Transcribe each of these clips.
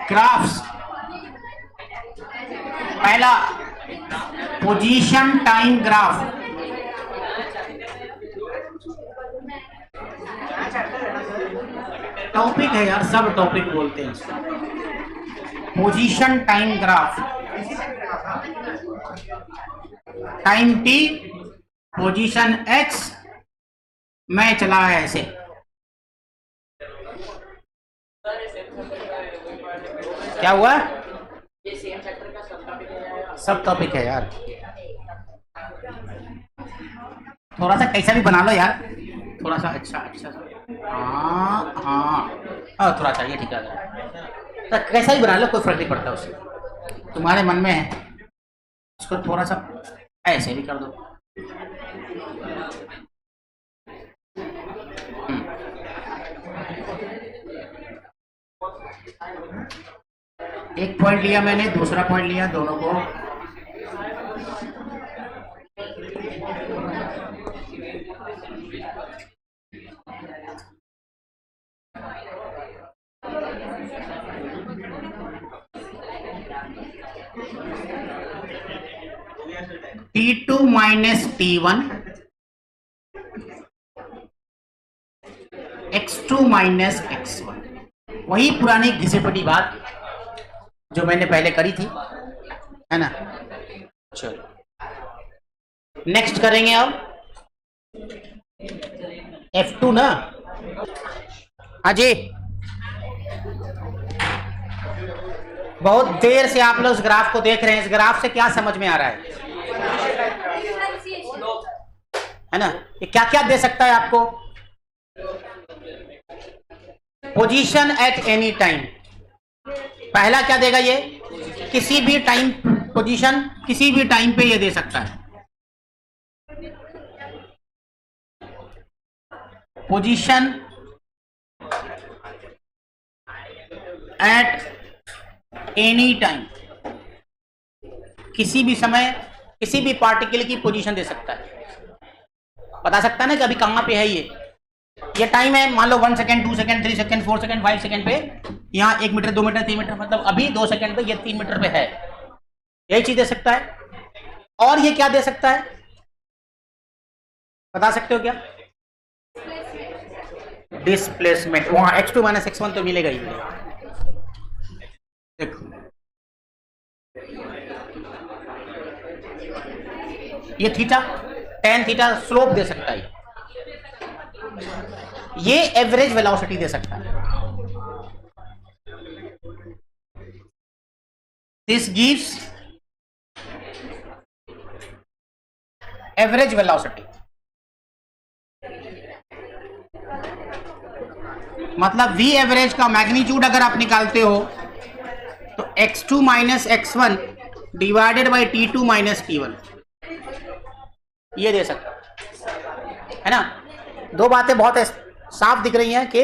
Graphs, पहला position time graph, topic है यार, सब टॉपिक बोलते हैं इसको। Position time graph, time T, position x, मैं चला है ऐसे। क्या हुआ? सब टॉपिक है यार, थोड़ा सा कैसा भी बना लो यार, थोड़ा सा अच्छा अच्छा सा। हाँ हाँ थोड़ा चाहिए, ठीक है, तो कैसा भी बना लो, कोई फर्क नहीं पड़ता उससे, तुम्हारे मन में है। उसको थोड़ा सा ऐसे भी कर दो। एक पॉइंट लिया मैंने, दूसरा पॉइंट लिया, दोनों को T2 minus T1, X2 minus X1, वही पुरानी घिसी पिटी बात जो मैंने पहले करी थी, है ना। चलो नेक्स्ट करेंगे अब F2 ना। हाँ जी, बहुत देर से आप लोग इस ग्राफ को देख रहे हैं, इस ग्राफ से क्या समझ में आ रहा है ना, ये क्या क्या दे सकता है आपको? पोजीशन एट एनी टाइम, पहला क्या देगा ये? किसी भी टाइम पोजीशन, किसी भी टाइम पे ये दे सकता है। पोजीशन एट एनी टाइम, किसी भी समय किसी भी पार्टिकल की पोजीशन दे सकता है, बता सकता है ना कि अभी कहां पे है ये टाइम है, मान लो 1 second, 2 second, 3 second, 4 second, 5 second पे, यहाँ 1 मीटर, 2 मीटर, 3 मीटर, मतलब अभी 2 सेकंड पे ये 3 मीटर पे है, यही चीज दे सकता है। और ये क्या दे सकता है, बता सकते हो क्या? डिस्प्लेसमेंट, वहां x2 माइनस x1 तो मिलेगा ही मिलेगा। देखो ये थीटा, tan थीटा स्लोप दे सकता है, ये एवरेज वेलोसिटी दे सकता है। दिस गिव्स एवरेज वेलोसिटी, मतलब v एवरेज का मैग्नीट्यूड अगर आप निकालते हो तो x2 minus x1 divided by t2 minus t1, ये दे सकता है ना। दो बातें बहुत साफ दिख रही हैं कि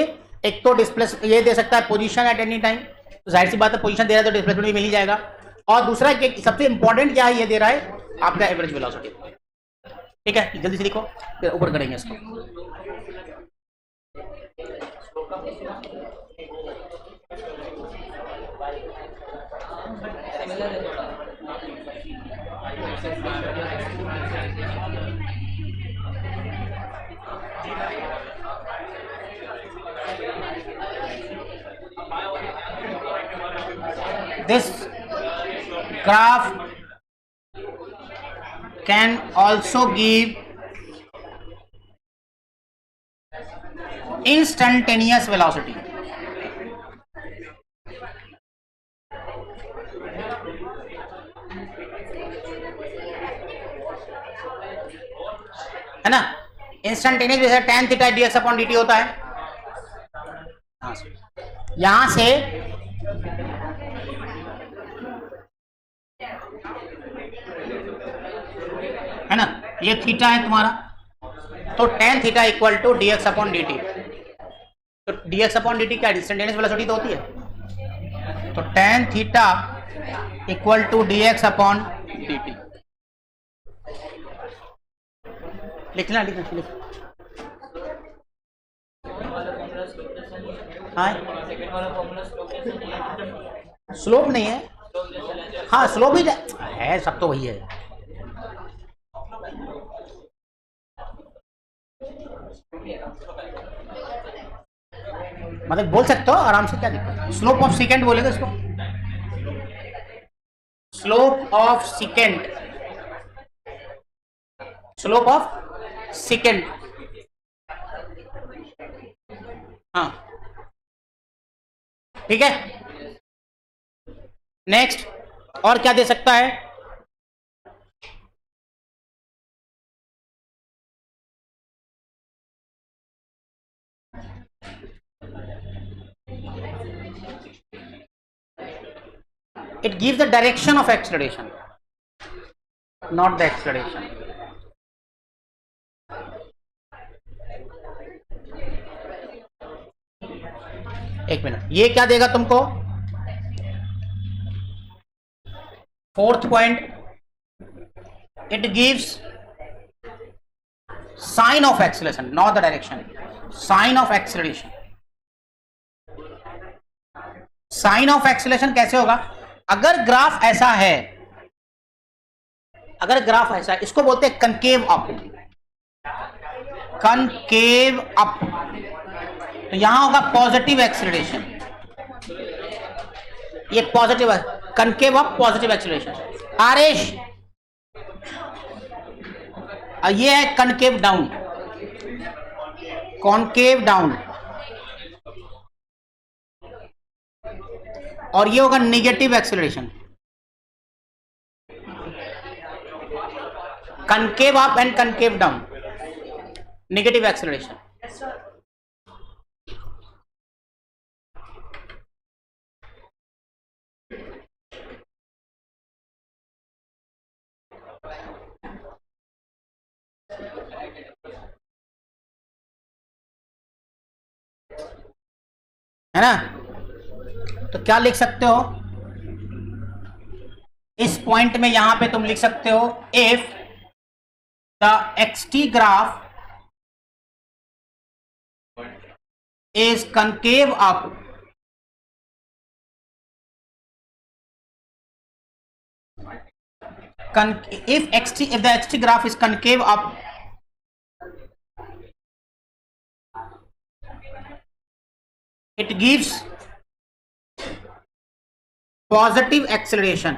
एक तो डिस्प्लेस ये दे सकता है पोजीशन एट एनी टाइम, तो जाहिर सी बात है पोजीशन दे रहा है तो डिस्प्लेसमेंट भी मिल ही जाएगा, और दूसरा कि सबसे इंपॉर्टेंट क्या है, ये दे रहा है आपका एवरेज वेलोसिटी। ठीक है, जल्दी से लिखो, फिर ऊपर करेंगे इसको। This graph can also give instantaneous velocity, है ना। इंस्टेंटेनियस जैसे tan theta dx upon dt होता है, यहां से है ना, ये थीटा है तुम्हारा, तो tan theta equal to dx upon dt, तो dx अपॉन dt क्या इंस्टेंटेनियस वेलोसिटी तो होती है, तो tan theta equal to dx upon dt। लिखना लिखना लिख हाँ, स्लोप नहीं है, हाँ स्लोप ही है, सब तो वही है। मतलब बोल सकते हो आराम से, क्या दिक्कत। स्लोप ऑफ सेकेंड बोलेगा इसको, slope of second, slope of second. हाँ ठीक है, नेक्स्ट और क्या दे सकता है? It gives the direction of acceleration, not the acceleration. एक मिनट, ये क्या देगा तुमको? Fourth point, it gives sign of acceleration, not the direction. Sign of acceleration. Sign of acceleration कैसे होगा? अगर ग्राफ ऐसा है, अगर ग्राफ ऐसा है, इसको बोलते हैं कनकेव अप, कनकेव अप। तो यहां होगा पॉजिटिव एक्सीलरेशन, ये पॉजिटिव है, कनकेव अप पॉजिटिव एक्सीलरेशन। आरेश, ये है कनकेव डाउन, कॉनकेव डाउन, और ये होगा negative acceleration, concave up and concave down, negative acceleration. है ना? तो क्या लिख सकते हो इस पॉइंट में? यहां पे तुम लिख सकते हो if the XT graph is concave up, if the xt graph is concave up, it gives positive acceleration.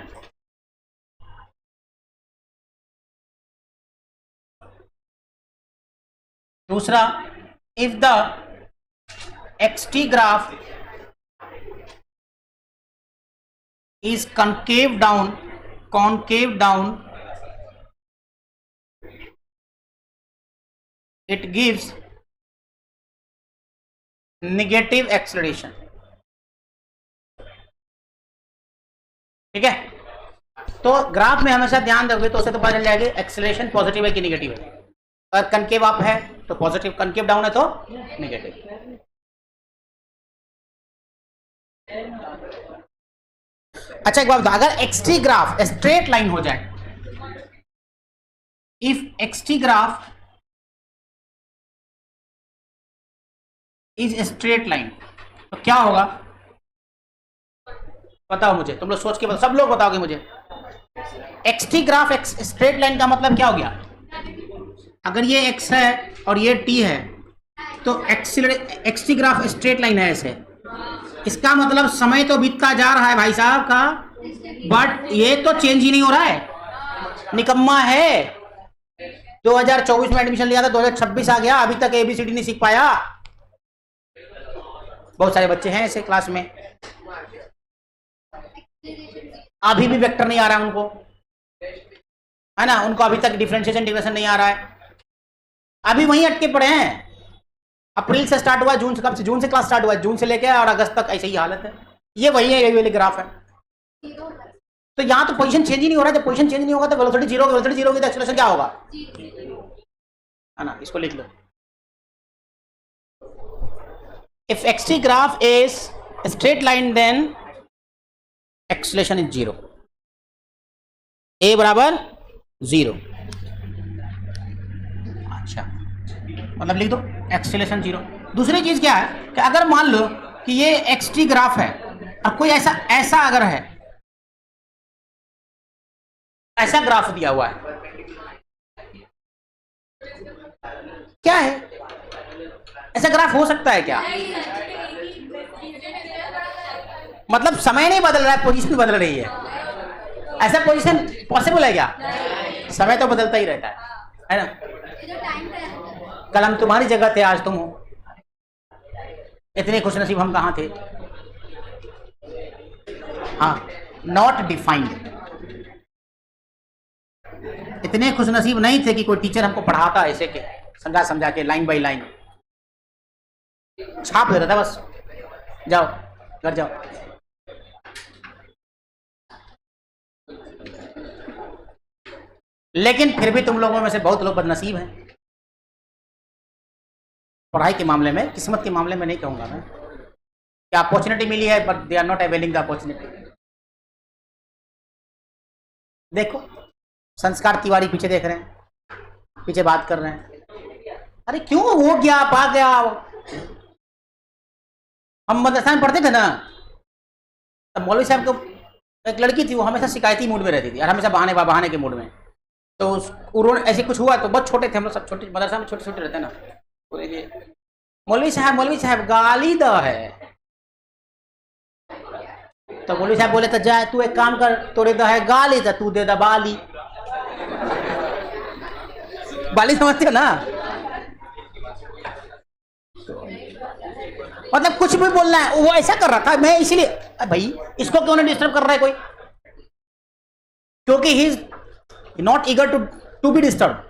दूसरा, if the xt graph is concave down, it gives negative acceleration. ठीक है? तो ग्राफ में हमेशा ध्यान दोगे तो उसे तो पता चल जाएगी एक्सेलरेशन पॉजिटिव है कि नेगेटिव है। अगर कनकेव अप है तो पॉजिटिव, कनकेव डाउन है तो नेगेटिव। अच्छा एक बात बता, अगर एक्सटी ग्राफ स्ट्रेट लाइन हो जाए, if XT graph is straight line, तो क्या होगा? बताओ मुझे, तुम लोग सोच के बताओ, सब लोग बताओगे मुझे। एक्सटी ग्राफ स्ट्रेट लाइन का मतलब क्या हो गया? अगर ये x है और ये t है तो एक्सटी ग्राफ स्ट्रेट लाइन है ऐसे, इसका मतलब समय तो बीतता जा रहा है भाई साहब का, बट ये तो चेंज ही नहीं हो रहा है। निकम्मा है, 2024 में एडमिशन लिया था, 2026 आ गया, अभी तक ABCD नहीं सीख पाया। बहुत सारे बच्चे हैं ऐसे क्लास में, अभी भी वेक्टर नहीं आ रहा है उनको, है ना? उनको अभी तक डिफरेंशिएशन इंटीग्रेशन नहीं आ रहा है, अभी वहीं अटके पड़े हैं। अप्रैल से स्टार्ट हुआ, जून से, कब से? जून से क्लास स्टार्ट हुआ, जून से लेके और अगस्त तक ऐसे ही हालत है। ये वही है, यही वाली ग्राफ है। तो यहाँ तो पोजीशन चेंज ही नहीं हो रहा। जब पोजीशन चेंज नहीं होगा तो वेलोसिटी जीरो होगी, वेलोसिटी जीरो होगी तो एक्सेलरेशन क्या होगा? है ना? इसको लिख लो, if xt graph is straight line then acceleration is zero, a बराबर जीरो। अच्छा, मतलब लिख दो एक्सेलरेशन जीरो। दूसरी चीज क्या है कि अगर मान लो कि ये xt ग्राफ है और कोई ऐसा अगर है, ऐसा ग्राफ दिया हुआ है, क्या है ऐसा ग्राफ हो सकता है क्या? मतलब समय नहीं बदल रहा है, पोजीशन बदल रही है। ऐसा पोजीशन पॉसिबल है क्या? समय तो बदलता ही रहता है ना? कल हम तुम्हारी जगह थे, आज तुम हो। इतने खुशनसीब हम कहाँ थे? हाँ, नॉट डिफाइंड। इतने खुशनसीब नहीं थे कि कोई टीचर हमको पढ़ाता ऐसे के समझा के लाइन बाय लाइन छाप देता था, बस जाओ घर जाओ। लेकिन फिर भी तुम लोगों में से बहुत लोग बदनसीब हैं पढ़ाई के मामले में। किस्मत के मामले में नहीं कहूंगा मैं, क्या अपॉर्चुनिटी मिली है but they are not availing the opportunity. देखो संस्कार तिवारी पीछे देख रहे हैं, पीछे बात कर रहे हैं, अरे क्यों हो गया आ गया। हम मदरसा में पढ़ते थे ना, तब मौलवी साहब को एक लड़की थी, वो हमेशा शिकायती मूड में रहती थी और हमेशा बहाने के मूड में। तो उन्होंने ऐसे कुछ हुआ, तो बहुत छोटे थे हम लोग, सब छोटे मदरसा में छोटे रहते ना, मौलवी साहब गाली द है। तो मौलवी साहब बोले तो जाए तू एक काम कर, तोरे द है गाली तो तू दे द बाली। बाली समझते हो ना? मतलब कुछ भी बोलना है, वो ऐसा कर रहा था, मैं इसलिए भाई इसको क्यों नहीं डिस्टर्ब कर रहा है कोई? क्योंकि he is not eager to be disturb,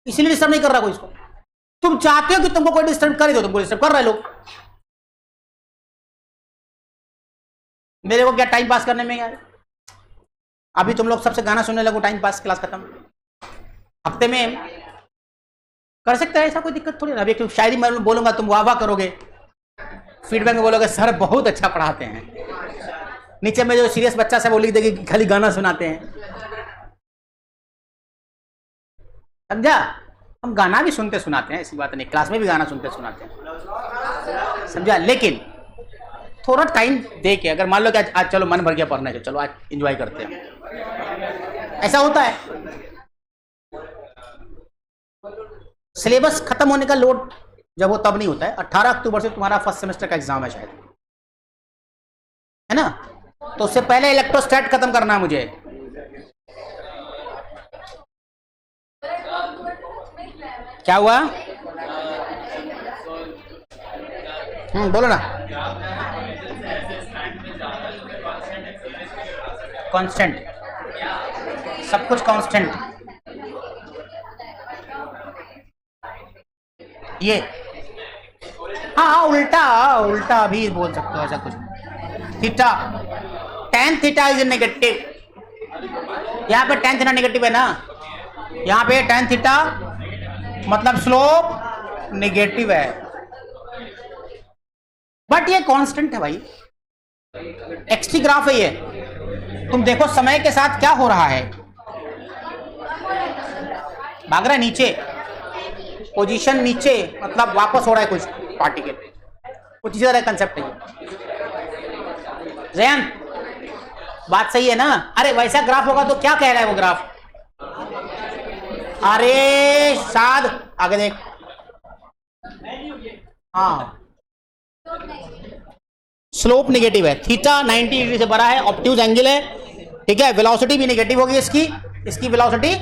इसलिए डिस्टर्ब नहीं कर रहा कोई इसको। तुम चाहते हो कि तुमको कोई डिस्टर्ब कर ही दो, तुमको डिस्टर्ब कर रहे लोग। मेरे को क्या टाइम पास करने में यार? अभी तुम लोग सबसे गाना सुनने लगो, टाइम पास, क्लास खत्म। हफ्ते में कर सकते हैं ऐसा, कोई दिक्कत थोड़ी ना। अभी एक शायरी मैं बोलूंगा, तुम वाह वाह करोगे, फीडबैक में बोलोगे सर बहुत अच्छा पढ़ाते हैं। नीचे में जो सीरियस बच्चा से वो लिख देगी खाली गाना सुनाते हैं। समझा? हम गाना भी सुनते सुनाते हैं, ऐसी बात नहीं, क्लास में भी गाना सुनते सुनाते हैं, समझा? लेकिन थोड़ा टाइम दे के, अगर मान लो कि आज चलो मन भर गया पढ़ने के, चलो आज एंजॉय करते हैं, ऐसा होता है। सिलेबस खत्म होने का लोड जब वो तब नहीं होता है। 18 अक्टूबर से तुम्हारा फर्स्ट सेमेस्टर का एग्जाम है शायद, है ना? तो उससे पहले इलेक्ट्रोस्टैट खत्म करना है मुझे। क्या हुआ? बोलो ना। कांस्टेंट, सब कुछ कांस्टेंट। ये हाँ उल्टा भी बोल सकते हो, ऐसा कुछ। Theta, tan theta is negative. यहाँ पे tan थीटा नेगेटिव है ना, यहाँ पे tan थीटा मतलब स्लोप नेगेटिव है, बट ये कांस्टेंट है भाई, xt ग्राफ है ये। तुम देखो समय के साथ क्या हो रहा है, भाग रहा है नीचे, पोजीशन नीचे, मतलब वापस हो रहा है कुछ पार्टिकल, कुछ इसी तरह कंसेप्ट है। जैन बात सही है ना? अरे वैसा ग्राफ होगा तो क्या कह रहा है वो ग्राफ? अरे शाद आगे देख, हाँ स्लोप नेगेटिव है, थीटा 90 डिग्री से बड़ा है, ऑब्ट्यूज एंगल है, ठीक है। वेलोसिटी भी नेगेटिव होगी, इसकी वेलोसिटी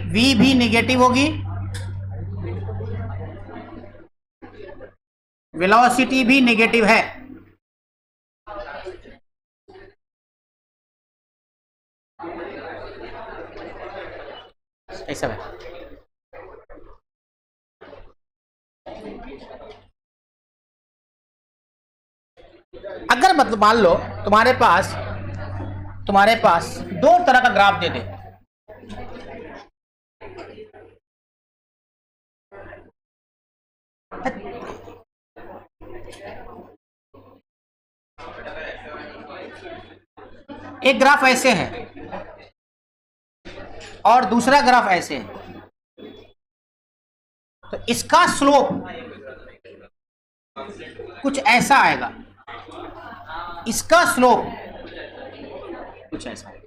v भी नेगेटिव होगी, वेलोसिटी भी नेगेटिव है। ऐसा है। अगर मतलब मान लो तुम्हारे पास दो तरह का ग्राफ दे दे, एक ग्राफ ऐसे है और दूसरा ग्राफ ऐसे है, तो इसका स्लोप कुछ ऐसा आएगा, इसका स्लोप कुछ ऐसा है,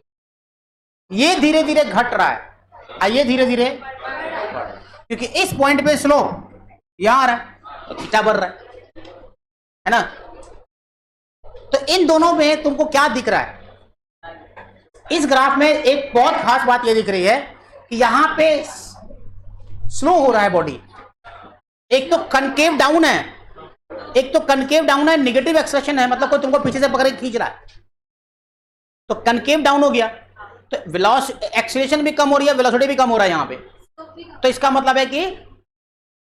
ये धीरे धीरे घट रहा है, ये धीरे धीरे, क्योंकि इस पॉइंट पे स्लोप यहां आ रहा है तो थीटा बढ़ रहा है ना। तो इन दोनों में तुमको क्या दिख रहा है, इस ग्राफ में एक बहुत खास बात ये दिख रही है कि यहां पे स्लो हो रहा है बॉडी। एक तो कनकेव डाउन है, एक तो कनकेव डाउन है, निगेटिव एक्सेलरेशन है, मतलब कोई तुमको पीछे से पकड़ के खींच रहा है, तो कनकेव डाउन हो गया, तो वेलोसिटी एक्सेलरेशन भी कम हो रही है, वेलोसिटी भी कम हो रहा है यहां पे। तो इसका मतलब है कि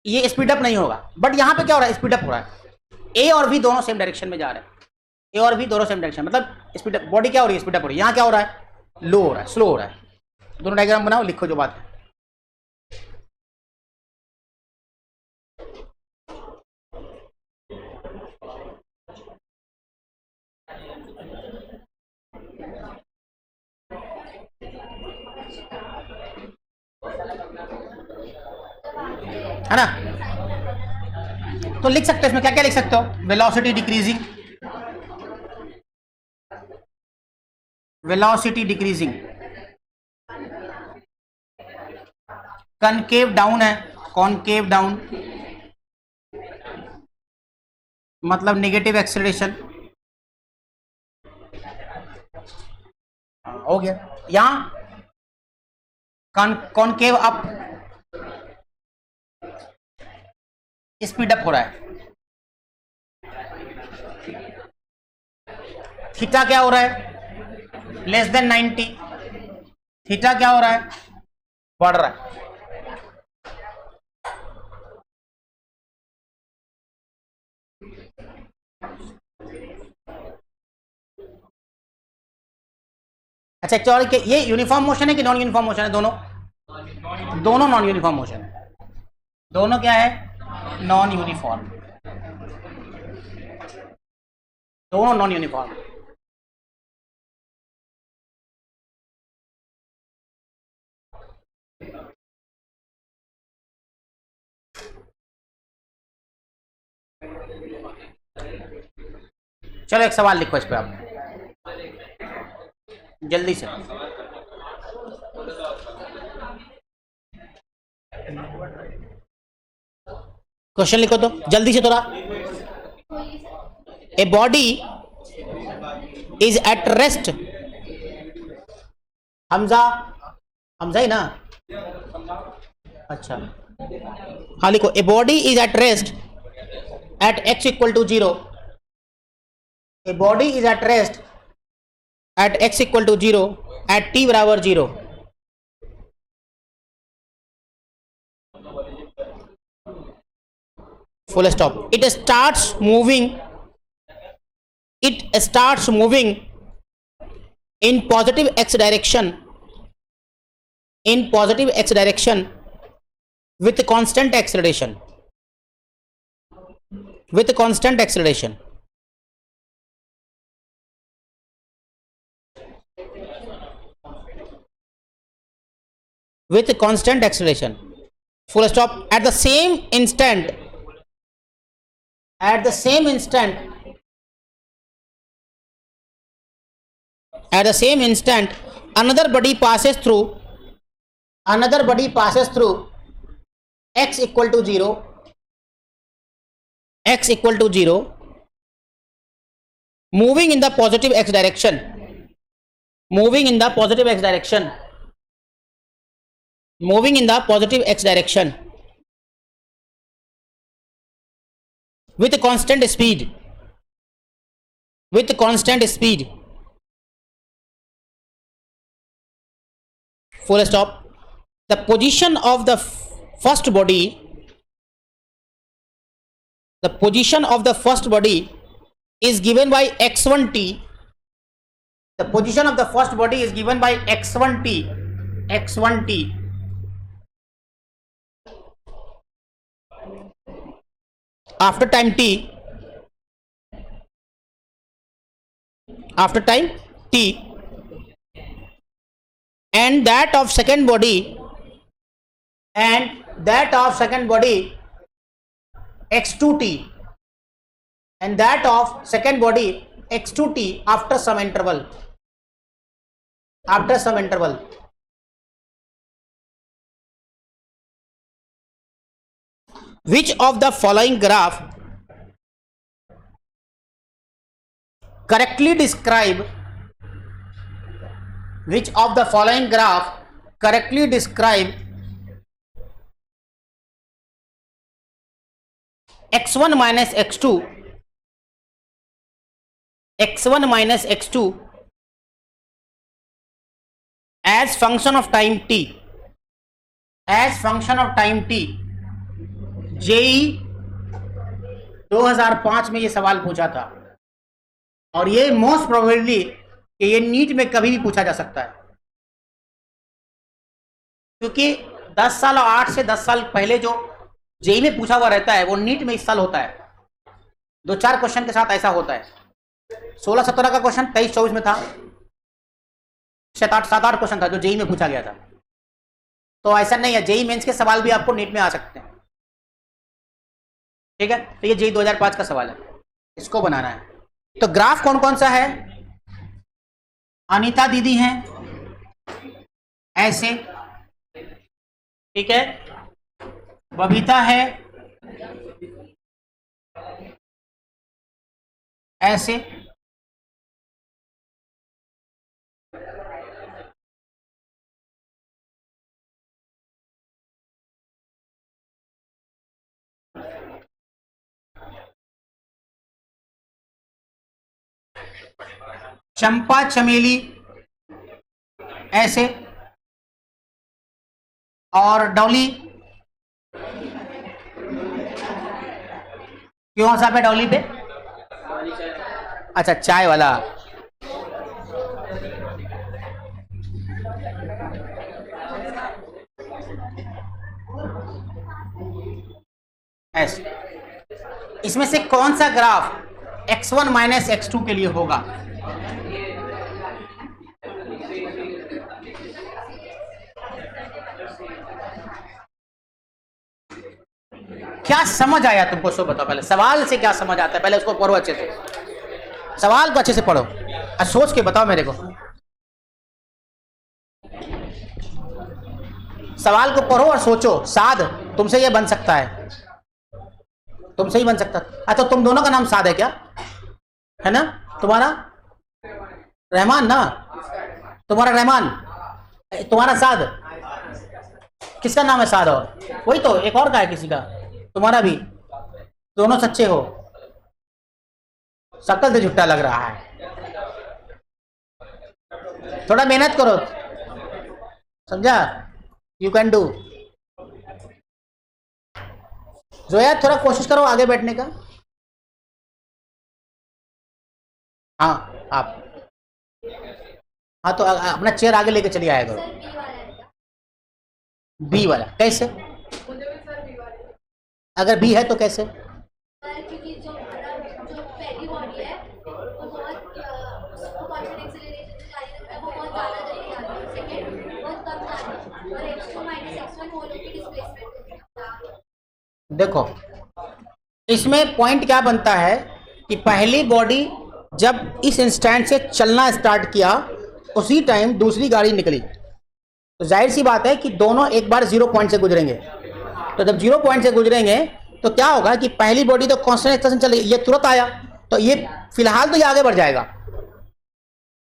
ये स्पीड अप नहीं होगा, बट यहां पे क्या हो रहा है, स्पीड अप हो रहा है। ए और बी दोनों सेम डायरेक्शन में जा रहे हैं, ए और बी दोनों सेम डायरेक्शन, मतलब स्पीड अप, बॉडी क्या हो रही है, स्पीड अप हो रही है। यहां क्या हो रहा है, लो हो रहा है, स्लो हो रहा है। दोनों डायग्राम बनाओ, लिखो जो बात है ना। तो लिख सकते हो इसमें क्या क्या लिख सकते हो, velocity decreasing, velocity decreasing, concave down है, कॉनकेव डाउन मतलब नेगेटिव एक्सेलरेशन, हो गया। यहां कॉनकेव अप, स्पीड अप हो रहा है। थीटा क्या हो रहा है, लेस देन 90, थीटा क्या हो रहा है, बढ़ रहा है। अच्छा एक्चुअली ये यूनिफॉर्म मोशन है कि नॉन यूनिफॉर्म मोशन है, दोनों दोनों नॉन यूनिफॉर्म मोशन है, दोनों क्या है, नॉन यूनिफॉर्म, दोनों नॉन यूनिफॉर्म। चलो एक सवाल लिखो इस पे आप जल्दी से, क्वेश्चन लिखो तो जल्दी से थोड़ा। A body is at rest, Hamza, Hamza ही ना, अच्छा हाँ लिखो, a body is at rest at x equal to 0, a body is at rest at x equal to 0 at t बराबर 0, full stop. It starts moving in positive x direction, with constant acceleration, with constant acceleration. With constant acceleration, full stop. At the same instant, another body passes through x equal to 0, moving in the positive x direction, with constant speed, full stop. The position of the first body is given by x1t. The position of the first body is given by x1t. After time t, and that of second body x2t, and that of second body x2t after some interval. Which of the following graph correctly describe x1 minus x2 as function of time t JEE 2005 में ये सवाल पूछा था और ये most probably कि ये NEET में कभी भी पूछा जा सकता है, क्योंकि 10 साल और 8 से 10 साल पहले जो जेई में पूछा हुआ रहता है वो नीट में इस साल होता है। 2-4 क्वेश्चन के साथ ऐसा होता है। 16-17 का क्वेश्चन 23-24 में था, 7-8 क्वेश्चन था जो जेई में पूछा गया था। तो ऐसा नहीं है, जेई मेंस के सवाल भी आपको नीट में आ सकते हैं। ठीक है, तो ये जेई 2005 का सवाल है, इसको बनाना है। तो ग्राफ कौन कौन सा है? अनीता दीदी हैं ऐसे, ठीक है, बबीता है ऐसे, चंपा चमेली ऐसे, और डॉली क्यों सा पे डॉली पे? अच्छा, चाय वाला। ऐसे, इसमें से कौन सा ग्राफ x1 माइनस x2 के लिए होगा? क्या समझ आया तुमको, सो बताओ। पहले सवाल से क्या समझ आता है, पहले उसको पढ़ो अच्छे से, सवाल को अच्छे से पढ़ो और सोच के बताओ मेरे को। सवाल को पढ़ो और सोचो, साद तुमसे ये बन सकता है, तुमसे ही बन सकता है। अच्छा, तुम दोनों का नाम साद है क्या? है ना? तुम्हारा रहमान ना? तुम्हारा रहमान, तुम्हारा साद, किसका नाम है साद? और वही तो, एक और का है किसी का, तुम्हारा भी। दोनों सच्चे हो, शक्ल से झुट्टा लग रहा है। थोड़ा मेहनत करो, समझा? You can do. जोया थोड़ा कोशिश करो आगे बैठने का। हाँ आप, हाँ तो अपना चेयर आगे लेके चलिए आया करो। बी वाला कैसे? अगर बी है तो कैसे? क्योंकि जो पहली बॉडी है वो बहुत कॉन्स्टेंट एक्सेलरेशन से जा रही है, वो बहुत ज़्यादा जल्दी जा रही है, सेकंड बहुत कम जा रही है, और x2 माइनस x1 होलों की डिस्प्लेसमेंट। देखो, इसमें पॉइंट क्या बनता है कि पहली बॉडी जब इस इंस्टेंट से चलना स्टार्ट किया उसी टाइम दूसरी गाड़ी निकली, तो जाहिर सी बात है कि दोनों एक बार 0 पॉइंट से गुजरेंगे। तो जब 0 पॉइंट से गुजरेंगे तो क्या होगा कि पहली बॉडी तो कांस्टेंट एक्सेलरेशन चल रही है, ये तुरंत आया तो ये फिलहाल तो ये आगे बढ़ जाएगा,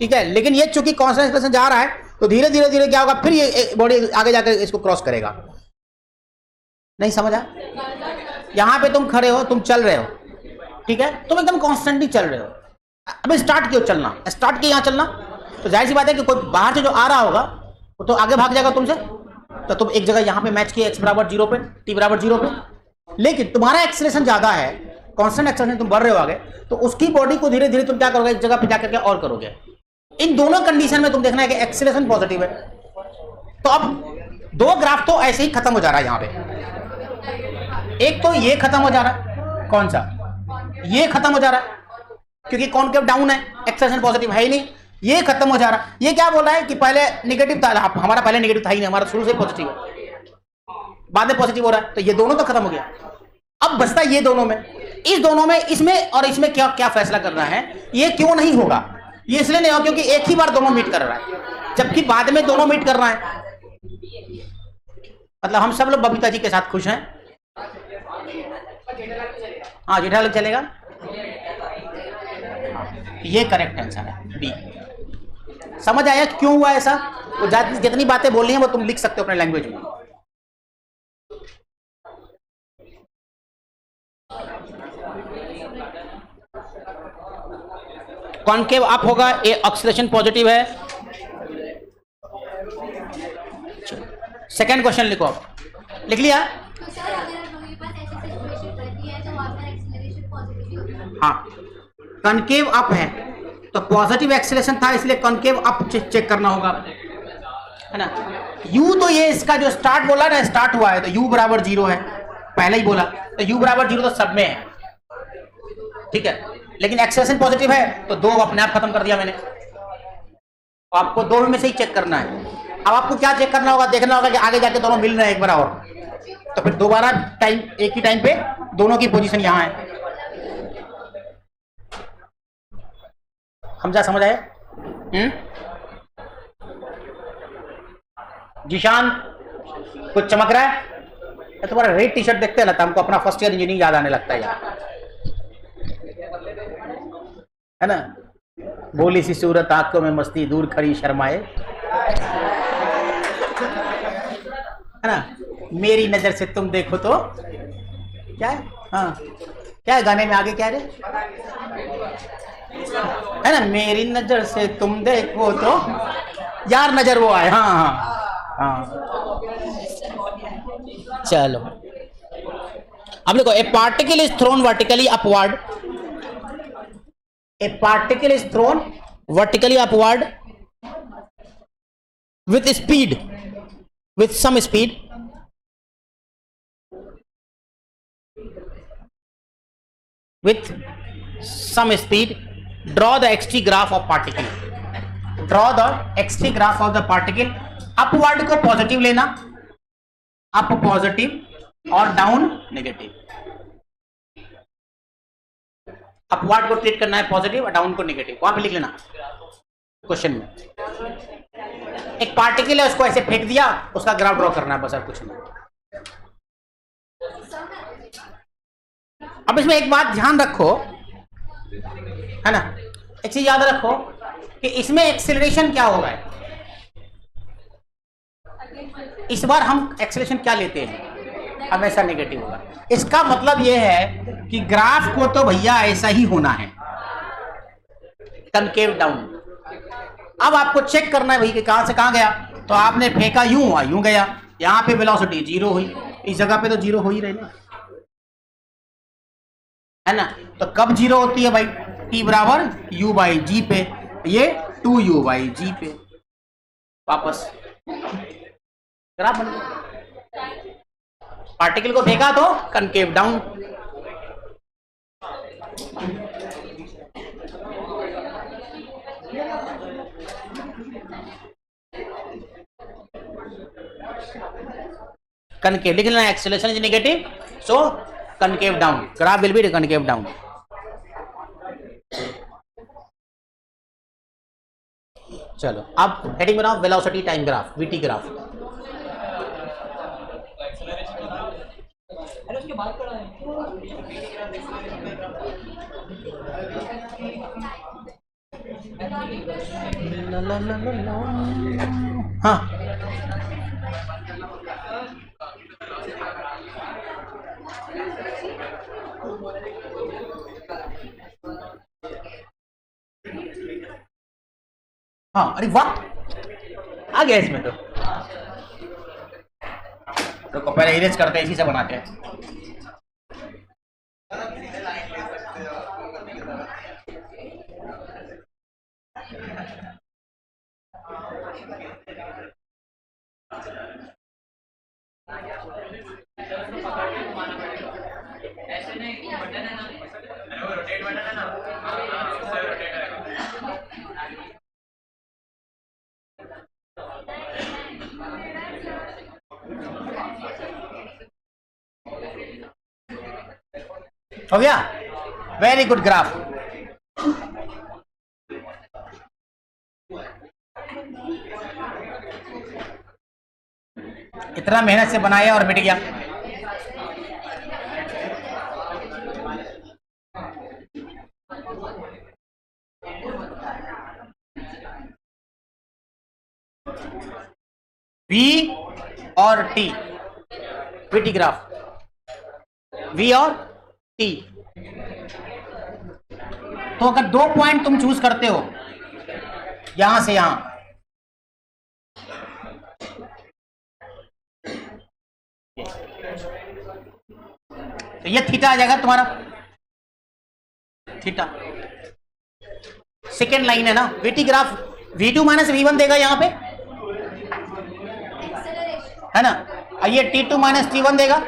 ठीक है, लेकिन ये चूंकि कांस्टेंट एक्सेलरेशन जा रहा है तो धीरे धीरे धीरे क्या होगा, फिर ये बॉडी आगे जाकर इसको क्रॉस करेगा। नहीं समझा? यहां पे तुम खड़े हो, तुम चल रहे हो, ठीक है, तुम एकदम कॉन्स्टेंटली चल रहे हो। अब स्टार्ट किया चलना, स्टार्ट किया यहां चलना, तो जाहिर सी बात है कि कोई बाहर से जो आ रहा होगा वो तो आगे भाग जाएगा तुमसे। तो तुम एक जगह यहां पे मैच किए, x बराबर 0 पे, t बराबर 0 पे, लेकिन तुम्हारा एक्सेलरेशन ज्यादा है, कांस्टेंट एक्सेलरेशन तुम बढ़ रहे हो आगे, तो उसकी बॉडी को धीरे धीरे तुम क्या करोगे, एक जगह पे जाकर के और करोगे। इन दोनों कंडीशन में तुम देखना है कि एक्सेलरेशन पॉजिटिव है। तो अब दो ग्राफ तो ऐसे ही खत्म हो जा रहा है यहां पे। एक तो ये खत्म हो जा रहा है, कौन सा? ये खत्म हो जा रहा है क्योंकि कॉनकेव डाउन है, एक्सेलरेशन पॉजिटिव है ही नहीं, ये खत्म हो जा रहा है। ये क्या बोल रहा है कि पहले नेगेटिव था, हमारा पहले नेगेटिव था ही नहीं, हमारा शुरू से पॉजिटिव है, बाद में पॉजिटिव हो रहा है, तो ये दोनों तो खत्म हो गया। अब बचता है ये दोनों में, इस दोनों में, इसमें और इसमें क्या क्या फैसला करना है, ये क्यों नहीं होगा? ये इसलिए नहीं होगा क्योंकि एक ही बार दोनों मीट कर रहा है, जबकि बाद में दोनों मीट कर रहा है। मतलब हम सब लोग बबीता जी के साथ खुश हैं। हाँ, जेठालाल चलेगा। ये करेक्ट आंसर है, बी। समझ आया क्यों हुआ ऐसा? वो जितनी बातें बोल रही हैं वो तुम लिख सकते हो अपने लैंग्वेज में। कॉन्केव अप होगा, ये ऑक्सीडेशन पॉजिटिव है। सेकंड क्वेश्चन लिखो आप। लिख लिया? तो सर अगर हमारे पास ऐसी सिचुएशन रहती है तो वहां पर एक्सेलरेशन पॉजिटिव ही होता है। हाँ, कॉन्केव अप है तो पॉजिटिव एक्सेलरेशन था, इसलिए कॉन्केव अप चेक करना होगा, है ना। यू तो ये इसका जो स्टार्ट बोला ना, स्टार्ट हुआ है तो यू बराबर 0 है, पहले ही बोला, तो यू बराबर 0 तो सब में है, ठीक है। लेकिन एक्सेलरेशन पॉजिटिव है तो 2 अपने आप खत्म कर दिया मैंने। तो आपको 2 में से ही चेक करना है। अब आपको क्या चेक करना होगा, देखना होगा कि आगे जाके दोनों मिल रहे हैं एक बार और, तो फिर दोबारा टाइम, एक ही टाइम पे दोनों की पोजीशन यहां है। समझा? समझ आए? जिशान कुछ चमक रहा है? तुम्हारा रेड टी शर्ट देखते हैं ना तो हमको अपना फर्स्ट ईयर इंजीनियरिंग याद आने लगता है यार, है ना। बोली सी सूरत आंखों में मस्ती, दूर खड़ी शर्माए, है ना। मेरी नजर से तुम देखो तो क्या है, हाँ क्या है गाने में आगे, क्या है ना, मेरी नजर से तुम देखो तो यार नजर वो आए। हाँ हाँ हाँ, चलो अब देखो, ए particle is thrown vertically upward, a particle is thrown vertically upward with speed, with some speed, with some speed. Draw the xt graph of particle. Draw the xt graph of the particle. upward को positive लेना, up positive और down negative. Upward को treat करना है positive और down को negative, वहां पे लिख लेना क्वेश्चन में। एक पार्टिकल है, उसको ऐसे फेंक दिया, उसका ग्राफ ड्रॉ करना है, बस और कुछ नहीं। अब इसमें एक बात ध्यान रखो, है ना, एक चीज याद रखो कि इसमें एक्सेलरेशन क्या होगा। इस बार हम एक्सेलरेशन क्या लेते हैं, हमेशा नेगेटिव होगा। इसका मतलब यह है कि ग्राफ को तो भैया ऐसा ही होना है, कनकेव डाउन। अब आपको चेक करना है भाई कि कहां से कहां गया, तो आपने फेंका यूं, यूं गया, यहां पे वेलोसिटी 0 हुई, इस जगह पे तो 0 हो ही रही ना, है ना। तो कब 0 होती है भाई, t बराबर u बाई जी पे, ये 2u बाई जी पे, वापस ग्राफ बन गया। पार्टिकल को फेंका तो कनकेव डाउन। कनकेव लिख लेना, acceleration is negative, so concave down, graph will be concave down. चलो अब हेडिंग बनाओ, velocity time graph, VT graph. हाँ हाँ, अरे वाह, आ गया इसमें तो पहले इरेज करते हैं, इसी से बनाते हैं। ऐसे नहीं, बटन है ना, रोटेट बटन है ना, हो गया, वेरी गुड ग्राफ। इतना मेहनत से बनाया और मिट गया। V और T, वीटी ग्राफ, V और T। तो अगर 2 पॉइंट तुम चूज करते हो यहां से यहां, तो ये थीटा आ जाएगा तुम्हारा, थीटा सेकेंड लाइन है ना। VT graph V2 minus V1 देगा यहां पे, है ना, और ये T2 माइनस T1 देगा।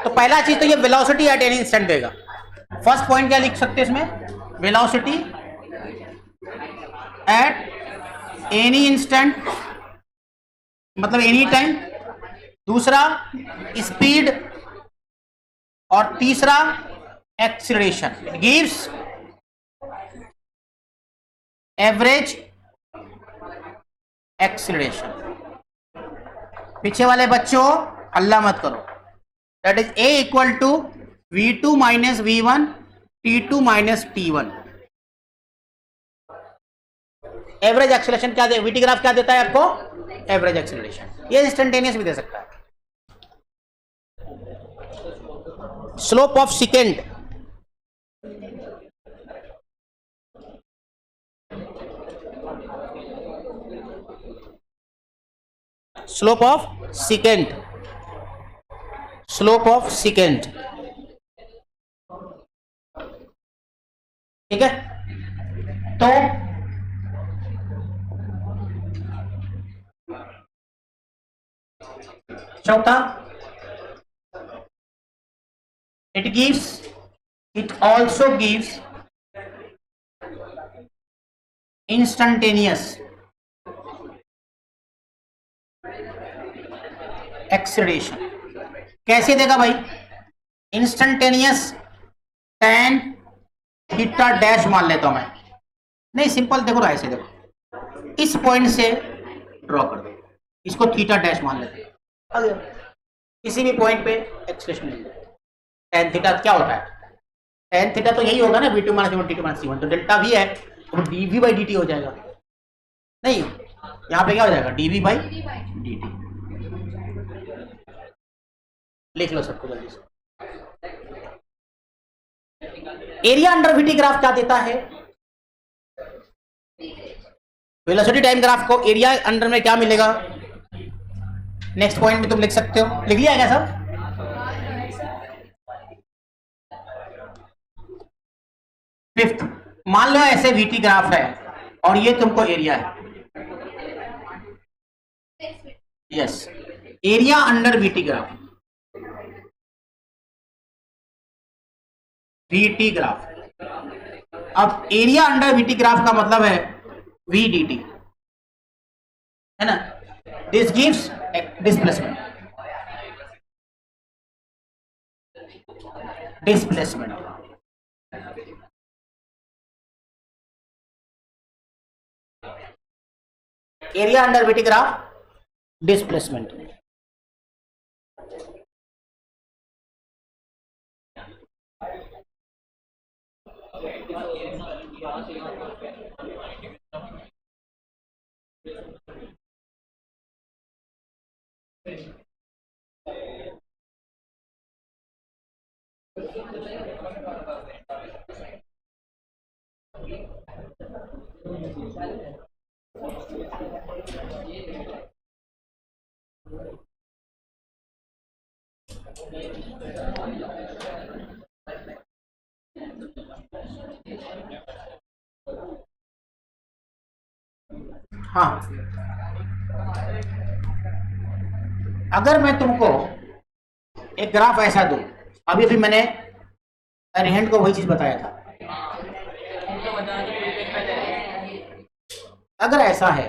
तो पहला चीज तो ये वेलोसिटी एट एनी इंस्टेंट देगा। फर्स्ट पॉइंट क्या लिख सकते हैं इसमें, वेलोसिटी एट एनी इंस्टेंट, मतलब एनी टाइम। दूसरा स्पीड, और तीसरा acceleration. It gives average acceleration. पीछे वाले बच्चों हल्ला मत करो। That is a equal to V2 minus V1 T2 minus T1। Average acceleration क्या दे, वीटी ग्राफ क्या देता है आपको, एवरेज एक्सीलरेशन। ये इंस्टेंटेनियस भी दे सकता है। Slope of second, slope of second, slope of second, ठीक है। तो चौथा, it also gives instantaneous acceleration। कैसे देगा भाई, इंस्टेंटेनियस tan थीटा डैश मान लेता हूं मैं, नहीं सिंपल देखो, ऐसे देखो, इस पॉइंट से ड्रॉ कर दो, इसको थीटा डैश मान लेते हैं, किसी भी पॉइंट पे एक्सप्रेशन मिल जाए। tan थीटा क्या होता है, tan थीटा तो यही होगा ना, V2 minus V1 T2 minus T1। तो डेल्टा V है तो dV बाई dt हो जाएगा, नहीं यहाँ पे क्या हो जाएगा, dV बाई dt। लिख लो सबको जल्दी से। एरिया अंडर वीटी ग्राफ क्या देता है, वेलोसिटी टाइम ग्राफ को एरिया अंडर में क्या मिलेगा, नेक्स्ट पॉइंट में तुम लिख सकते हो। लिख लिया क्या सब, फिफ्थ, मान लो ऐसे वीटी ग्राफ है और ये तुमको एरिया है, yes, area under VT graph, VT graph. अब एरिया अंडर वीटी ग्राफ का मतलब है वी डी टी, है ना। This gives displacement, displacement, area under VT graph, displacement. हाँ, अगर मैं तुमको एक ग्राफ ऐसा दूं, अभी अभी मैंने अरिहंट को वही चीज बताया था, अगर ऐसा है,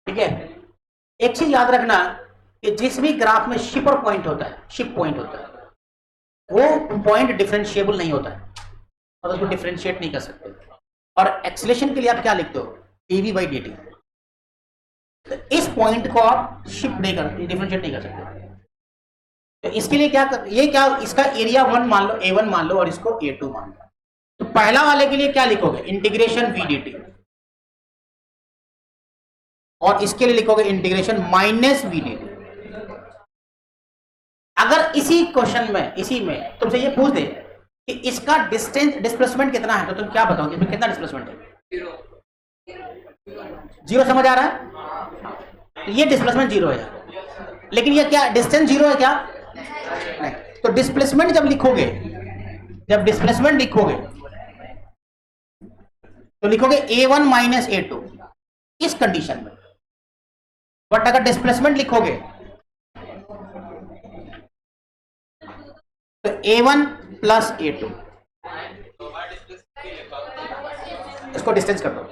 ठीक है, एक चीज याद रखना कि जिस भी ग्राफ में शिपर पॉइंट होता है, शिप पॉइंट होता है, वो पॉइंट डिफरेंशिएबल नहीं होता है और उसको डिफरेंशिएट नहीं कर सकते। और एक्सेलेरेशन के लिए आप क्या लिखते हो, dv बाई dt। तो इस पॉइंट को आप शिफ्ट नहीं कर, डिफरेंशिएट नहीं कर सकते। तो इसके लिए क्या कर, ये क्या, इसका एरिया 1 मान लो, a1 मान लो और इसको a2 मान लो। तो पहला वाले के लिए क्या लिखोगे, इंटीग्रेशन v dt, और इसके लिए लिखोगे इंटीग्रेशन माइनस v dt। अगर इसी क्वेश्चन में, इसी में तुमसे ये पूछ दे कि इसका डिस्टेंस डिस्प्लेसमेंट कितना है, तो तुम क्या बताओगे, इसमें कितना डिस्प्लेसमेंट है? 0 समझ आ रहा है? तो ये डिस्प्लेसमेंट 0 है, लेकिन ये क्या डिस्टेंस 0 है क्या? नहीं। तो डिस्प्लेसमेंट जब लिखोगे, जब डिस्प्लेसमेंट लिखोगे तो लिखोगे a1 माइनस a2 इस कंडीशन में। बट अगर डिस्प्लेसमेंट लिखोगे तो a1 प्लस a2, इसको डिस्टेंस कर दो।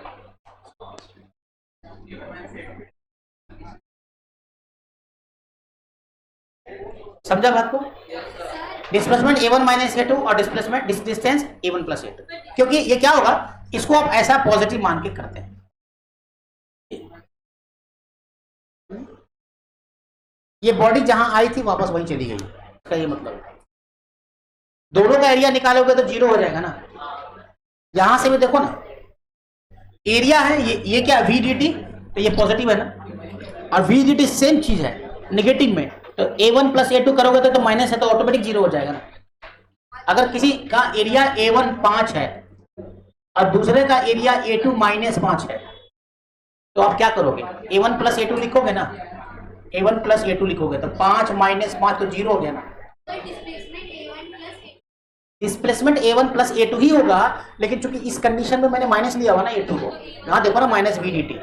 समझा बात को? डिस्प्लेसमेंट a1 माइनस a2 और displacement distance a1 plus a2, क्योंकि ये क्या होगा, इसको आप ऐसा पॉजिटिव मान के करते हैं। ये बॉडी जहां आई थी वापस वहीं चली गई, इसका ये मतलब है। दोनों का एरिया निकालोगे तो 0 हो जाएगा ना। यहां से भी देखो ना, एरिया है ये क्या v dt, तो ये पॉजिटिव है ना, और v dt सेम चीज है नेगेटिव में। तो a1 प्लस a2 करोगे तो माइनस है, तो ऑटोमेटिक 0 हो जाएगा ना। अगर किसी का एरिया a1 5 है और दूसरे का एरिया a2 माइनस 5 है, तो आप क्या करोगे, a1 प्लस a2 लिखोगे ना, a1 प्लस a2 लिखोगे तो 5 माइनस 5 तो 0 हो गया ना। डिस्प्लेसमेंट a1 प्लस a2 ही होगा, लेकिन चूंकि इस कंडीशन में मैंने माइनस लिया हुआ ना a2 को, यहां देखो ना माइनस v dt।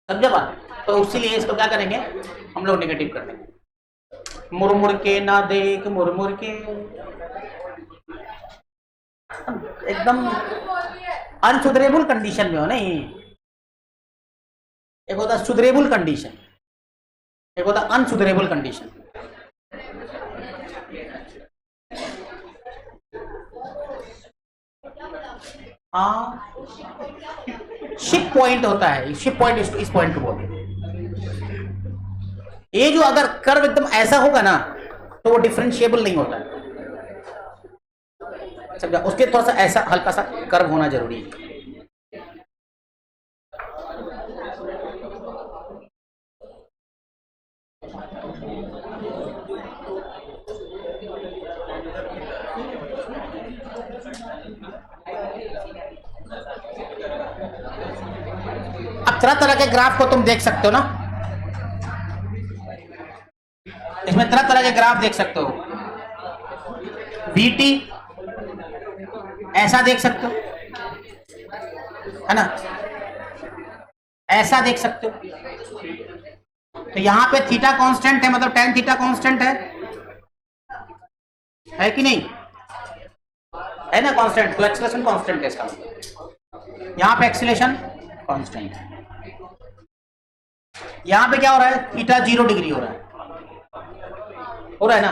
समझे बात? तो इसीलिए इसको क्या करेंगे, हम लोग नेगेटिव कर देंगे। मुरमुर के ना देख मुरमुर के, एकदम अनसुधरेबल कंडीशन में हो नहीं। एक होता सुधरेबल कंडीशन, एक होता अनसुधरेबल कंडीशन। हाँ, शिप पॉइंट होता है, शिप पॉइंट इस पॉइंट को बोलते हैं। ये जो अगर कर्व एकदम ऐसा होगा ना तो वो डिफरेंशिएबल नहीं होता है, समझा? उसके थोड़ा सा ऐसा हल्का सा कर्व होना जरूरी है। अब तरह तरह के ग्राफ को तुम देख सकते हो ना, इसमें तरह तरह के ग्राफ देख सकते हो। VT ऐसा देख सकते हो, है ना, ऐसा देख सकते हो। तो यहां पे थीटा कांस्टेंट है, मतलब tan थीटा कांस्टेंट है कि नहीं? है ना कांस्टेंट, तो एक्सेलरेशन कांस्टेंट है इसका। यहां पे एक्सेलरेशन कांस्टेंट है। यहां पे क्या हो रहा है, थीटा 0 डिग्री हो रहा है ना।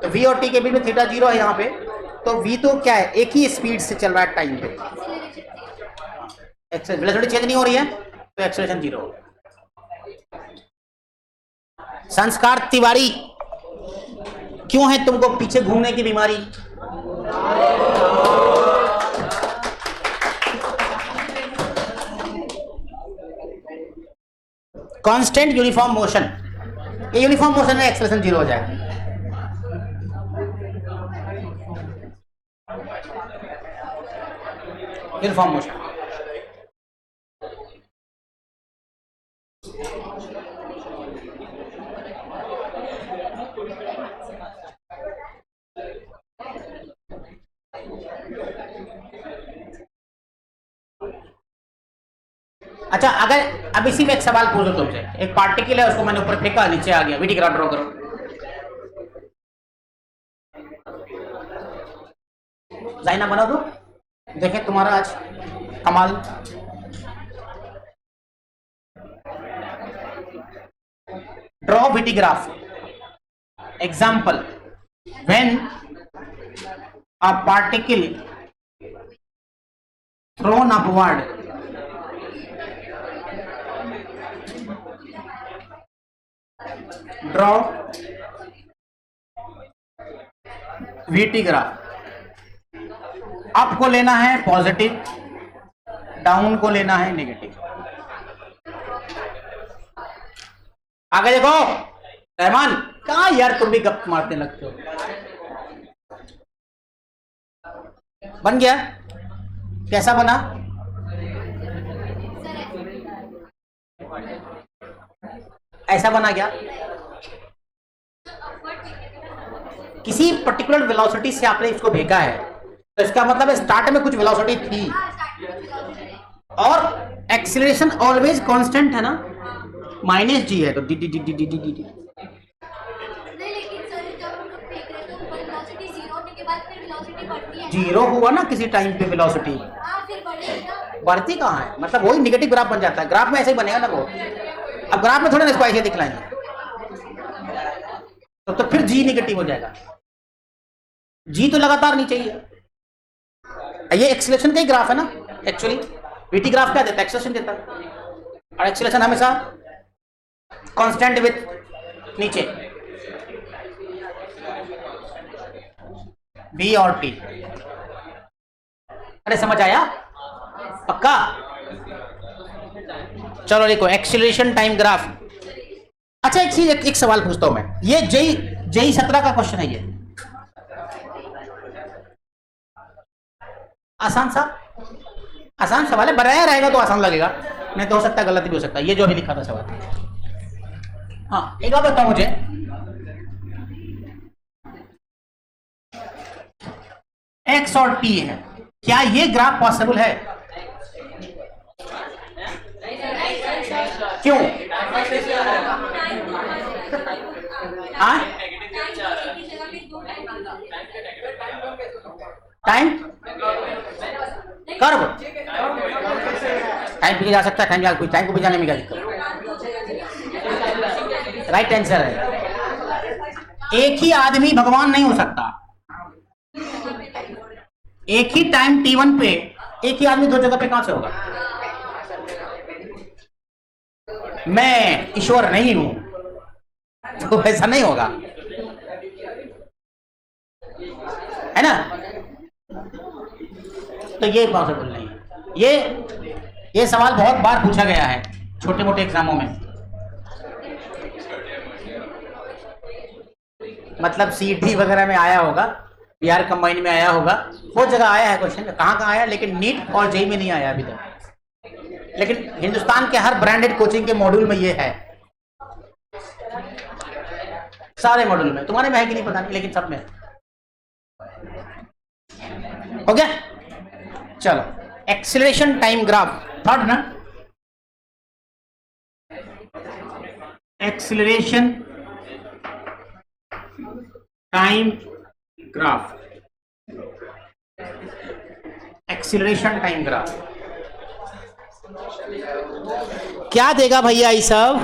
तो v और t के बीच में थीटा 0 है यहाँ पे, तो v तो क्या है, एक ही स्पीड से चल रहा है टाइम पे, वेलोसिटी चेंज नहीं हो रही है, तो एक्सेलरेशन 0 होगा। संस्कार तिवारी, क्यों है तुमको पीछे घूमने की बीमारी? कांस्टेंट यूनिफॉर्म मोशन, ये यूनिफॉर्म मोशन में एक्सेलरेशन 0 हो जाएगा। यूनिफॉर्म मोशन, अच्छा अगर अब इसी में एक सवाल पूछो तुमसे, एक पार्टिकल है उसको मैंने ऊपर फेंका, नीचे आ गया, वीटी ग्राफ ड्रॉ करो। जाइना बना दो, देखें तुम्हारा आज कमाल। Draw VT graph. Example, when a particle thrown upward draw VT graph. Up को लेना है पॉजिटिव, डाउन को लेना है नेगेटिव। आगे देखो रहमान, कहा यार तुम भी गप मारते लगते हो। बन गया? कैसा बना? ऐसा बना क्या? किसी पर्टिकुलर वेलोसिटी से आपने इसको भेजा है, तो इसका मतलब स्टार्ट में कुछ वेलोसिटी थी और एक्सीलरेशन ऑलवेज कांस्टेंट है ना, माइनस जी है तो D D D D D D D. Zero हुआ ना किसी टाइम पे वेलोसिटी, बढ़ती कहाँ है? मतलब वही निगेटिव ग्राफ बन जाता है। ग्राफ में ऐसे ही बनेगा ना वो। अब ग्राफ में थोड़ा ना इसको ऐसे दिखलाएंगे तो फिर जी निगेटिव हो जाएगा। जी तो लगातार नहीं चाहिए। ये एक्सीलरेशन का ही ग्राफ है ना एक्चुअली। वीटी ग्राफ क्या देता है? एक्सीलरेशन देता है, और एक्सीलरेशन हमेशा कांस्टेंट विथ नीचे बी और टी। अरे समझ आया? पक्का? चलो देखो एक्सीलरेशन टाइम ग्राफ। अच्छा एक चीज, एक सवाल पूछता हूं मैं, ये जेई 17 का क्वेश्चन है। ये आसान सवाल है। बनाया रहेगा तो आसान लगेगा, नहीं तो हो सकता है गलत भी हो सकता है। ये जो अभी लिखा था सवाल। हाँ एक बात बताओ मुझे, एक्स और टी है, क्या ये ग्राफ पॉसिबल है? क्यों? टाइम कर्व, टाइम पीछे जा सकता है, टाइम को भी जाने में क्या दिक्कत? राइट आंसर है। एक ही आदमी भगवान नहीं हो सकता। एक ही टाइम t1 पे एक ही आदमी दो जगह पे कहां से होगा? मैं ईश्वर नहीं हूं तो ऐसा नहीं होगा, है ना? तो ये पॉसिबल नहीं है। ये सवाल बहुत बार पूछा गया है छोटे मोटे एग्जामों में। मतलब सीटी वगैरह में आया होगा, बिहार कंबाइन में आया होगा, वो जगह आया है क्वेश्चन। कहाँ आया, लेकिन नीट और जेई में नहीं आया अभी तक। लेकिन हिंदुस्तान के हर ब्रांडेड कोचिंग के मॉड्यूल में ये है, सारे मॉड्यूल में। तुम्हारे में है कि नहीं पता नहीं, लेकिन सब में हो गया। चलो एक्सीलरेशन टाइम ग्राफ थर्ड ना, acceleration time graph, acceleration time graph क्या देगा भैया ये सब?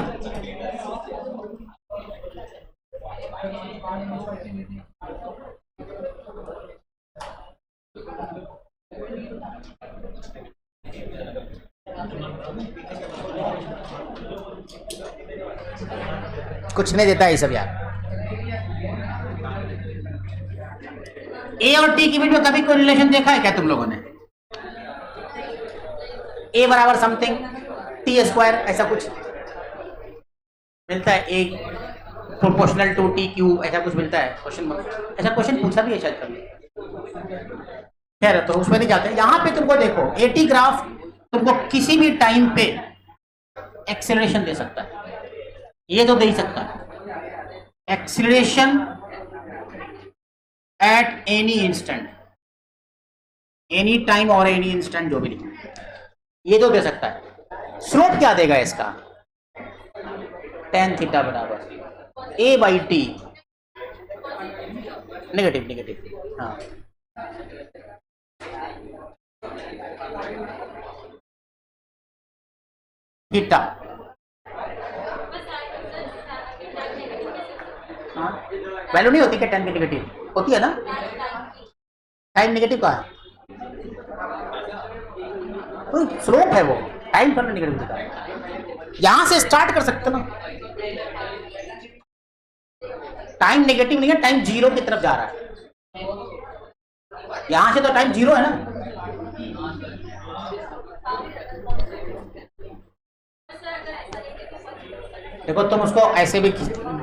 कुछ नहीं देता ये सब यार। ए और टी के बीच में कभी कोई रिलेशन देखा है क्या तुम लोगों ने? ए बराबर समथिंग टी स्क्वायर, ऐसा कुछ मिलता है? ए प्रोपोर्शनल टू टी क्यू, ऐसा कुछ मिलता है? क्वेश्चन, ऐसा क्वेश्चन पूछा भी है शायद कभी। खैर तो उसमें नहीं जाते। यहां पे तुमको देखो ए टी ग्राफ तुमको किसी भी टाइम पे एक्सेलरेशन दे सकता है, ये तो दे ही सकता है। Acceleration at any instant, any time और एनी इंस्टेंट, जो भी लिखे ये तो दे सकता है। स्लोप क्या देगा इसका? tan थीटा बराबर ए बाई टी, नेगेटिव। हाँ थीटा, वैल्यू नहीं होती क्या tan की नेगेटिव? होती है ना, टाइम नेगेटिव का है, तो स्लोप है वो, टाइम पर नेगेटिव दिखा है। यहां से स्टार्ट कर सकते ना, टाइम नेगेटिव नहीं है, टाइम जीरो की तरफ जा रहा है, यहां से तो टाइम जीरो है ना। देखो तुम उसको ऐसे भी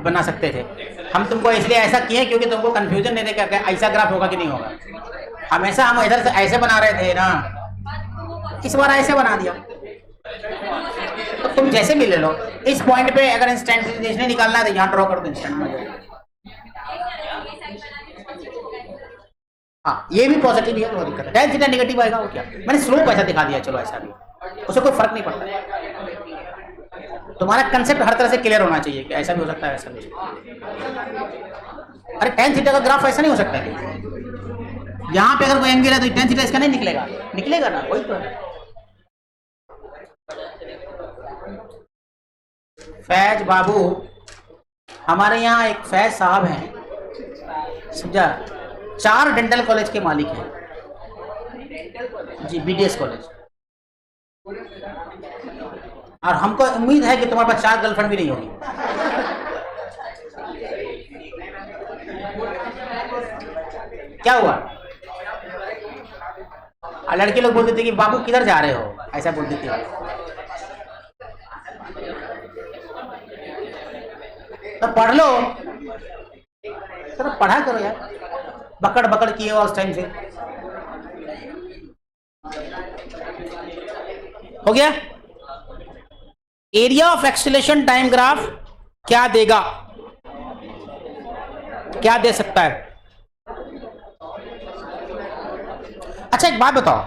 बना सकते थे, हम तुमको इसलिए ऐसा किए क्योंकि तुमको कंफ्यूजन नहीं देगा ऐसा ग्राफ होगा कि नहीं होगा। हमेशा हम इधर से ऐसे बना रहे थे ना, इस बार ऐसे बना दिया, तो तुम जैसे भी ले लो। इस पॉइंट पे अगर इंस्टेंटेनियसली निकालना है तो यहाँ ड्रॉ कर दो इंस्टेंट में। हाँ ये भी पॉजिटिव है, कोई दिक्कत है। tan थीटा नेगेटिव आएगा वो क्या, मैंने स्लोप ऐसा दिखा दिया, चलो ऐसा भी, उससे कोई फर्क नहीं पड़ता। तुम्हारा कंसेप्ट हर तरह से क्लियर होना चाहिए कि ऐसा भी हो सकता है, ऐसा भी। अरे tan थीटा का ग्राफ ऐसा नहीं हो सकता है, यहाँ पे अगर कोई एंगल है तो tan थीटा इसका नहीं निकलेगा, निकलेगा ना, वही तो है। फैज बाबू, हमारे यहाँ एक फैज साहब हैं, समझा, 4 डेंटल कॉलेज के मालिक हैं जी, बीडीएस कॉलेज। और हमको उम्मीद है कि तुम्हारे पास 4 गर्लफ्रेंड भी नहीं होगी। क्या हुआ, लड़के लोग बोलते थे कि बाबू किधर जा रहे हो, ऐसा बोलते थे। तो पढ़ लो, तो पढ़ा करो यार, बकड़ बकड़ किए हो उस टाइम से। हो गया। Area of acceleration time graph क्या देगा, क्या दे सकता है? अच्छा एक बात बताओ,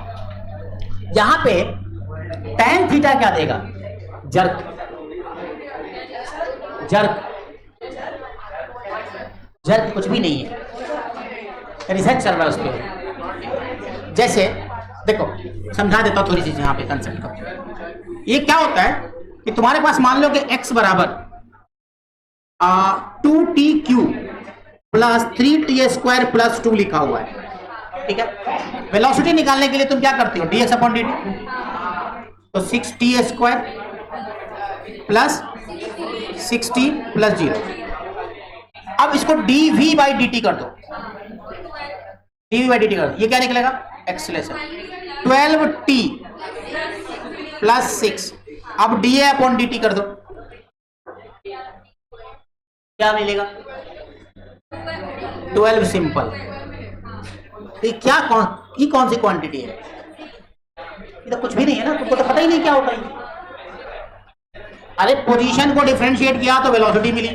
यहां पे tan थीटा क्या देगा? जर्क, जर्क, जर्क कुछ भी नहीं है, रिसर्च चल रहा है उस पर। जैसे देखो समझा देता हूं थोड़ी चीज यहां पे कंसेप्ट का। ये क्या होता है कि तुम्हारे पास मान लो कि x बराबर 2t³ प्लस 3t² प्लस 2 लिखा हुआ है, ठीक है। वेलोसिटी निकालने के लिए तुम क्या करते हो, dx/dt, तो 6t² प्लस 6t प्लस 0। अब इसको dv/dt कर दो, dv/dt कर दो, ये क्या निकलेगा, एक्सीलरेशन 12t प्लस 6। अब dA/dt कर दो, क्या मिलेगा, 12 सिंपल। ये क्या कौन सी क्वांटिटी है, ये तो कुछ भी नहीं है ना, तुमको तो पता ही नहीं क्या होता है। अरे पोजीशन को डिफरेंशिएट किया तो वेलोसिटी मिली,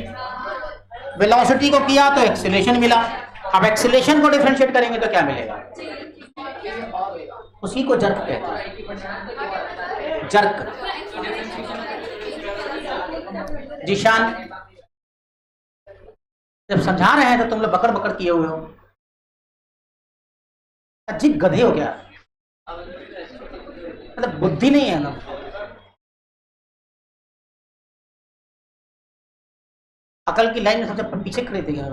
वेलोसिटी को किया तो एक्सीलरेशन मिला, अब एक्सीलरेशन को डिफरेंशिएट करेंगे तो क्या मिलेगा, उसी को जर्क कहते हैं, जर्क। जिशान जब समझा रहे हैं तो तुम लोग बकड़ बकड़ किए हुए हो, अजीब गधे हो क्या, मतलब बुद्धि नहीं है ना। अकल की लाइन में सबसे पीछे खड़े थे यार,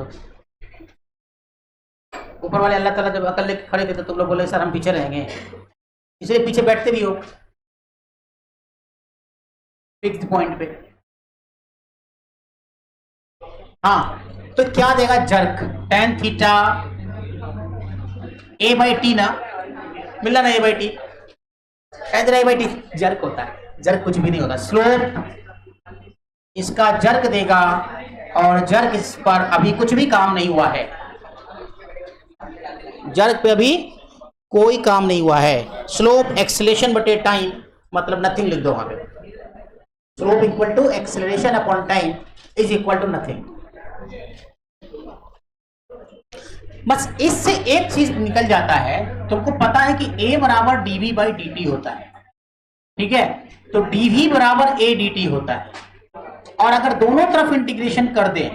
ऊपर वाले अल्लाह ताला जब अकल लेके खड़े थे तो तुम लोग बोले सर हम पीछे रहेंगे, इसलिए पीछे बैठते भी हो फिक्स पॉइंट पे। हाँ तो क्या देगा, जर्क, tan थीटा a/t ना, मिला ना a/t, tan theta a/t jerk होता है, जर्क कुछ भी नहीं होता, स्लोप इसका जर्क देगा, और जर्क इस पर अभी कुछ भी काम नहीं हुआ है, जर्क पे अभी कोई काम नहीं हुआ है। स्लोप एक्सीलरेशन बटे टाइम, मतलब नथिंग लिख दो वहां पे, slope equal to acceleration upon time is equal to nothing. बस इससे एक चीज निकल जाता है, तुमको पता है कि a बराबर dv/dt होता है, ठीक है, तो dv बराबर a dt होता है, और अगर दोनों तरफ इंटीग्रेशन कर दें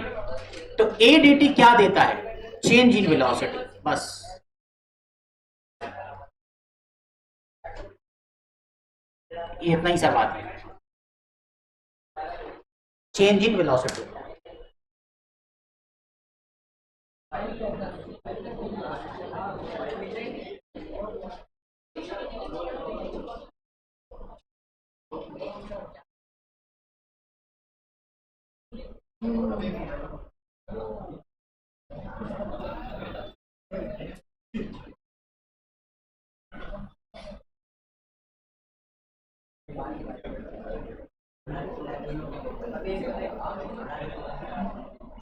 तो a dt क्या देता है, चेंज इन वेलोसिटी। बस ये इतना ही सा बात है, चेंज इन वेलोसिटी।